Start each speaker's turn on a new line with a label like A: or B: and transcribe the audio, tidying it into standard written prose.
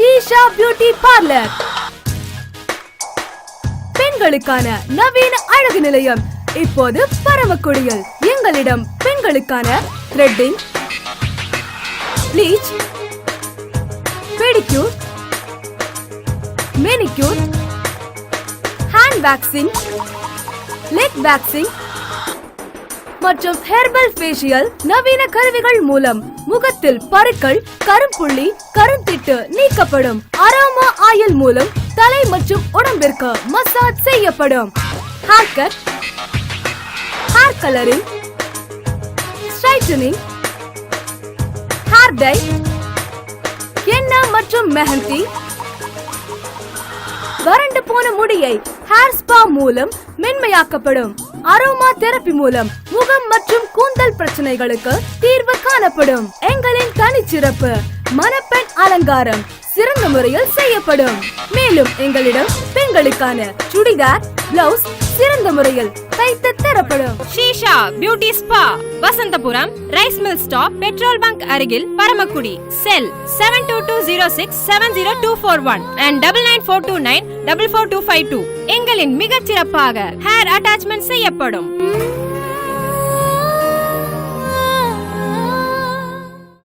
A: Sheesha beauty parlour, பெண்களுக்கான நவீன அழகு நிலையம் இப்போது பரமக்குடியில். எங்களிடம் பெண்களுக்கான threading, bleach, pedicure, manicure, hand waxing, leg waxing மற்றும் ஹெர்பல் ஃபேஷியல் நவீன கருவிகள் மூலம் முகத்தில் பருக்கள், கரும்புள்ளி, கருந்திட்டு நீக்கப்படும். அரோமா ஆயில் மூலம் தலை மற்றும் உடம்பிற்கு மசாஜ் செய்யப்படும். Hair cut, hair colouring, straightening, hair dye, எண்ணெய் மற்றும் மெஹந்தி, வறண்டு போன முடியை ஹேர் ஸ்பா மூலம் மென்மையாக்கப்படும். அரோமா தெரப்பி மூலம் முகம் மற்றும் கூந்தல் பிரச்சனைகளுக்கு தீர்வு காணப்படும். எங்களின் தனிச்சிறப்பு மணப்பெண் அலங்காரம் சிறந்த முறையில் செய்யப்படும். மேலும் எங்களிடம் பெண்களுக்கான சுடிதார், பிளவுஸ் சிறந்த முறையில் தைத்து தரப்படும்.
B: Sheesha beauty spa, Vasanthapuram, rice mill stop, petrol bunk அருகில், பரமக்குடி. செல் 7220670241 and 9942944252. எங்களின் மிகச் சிறப்பாக ஹேர் அட்டாச்மெண்ட் செய்யப்படும்.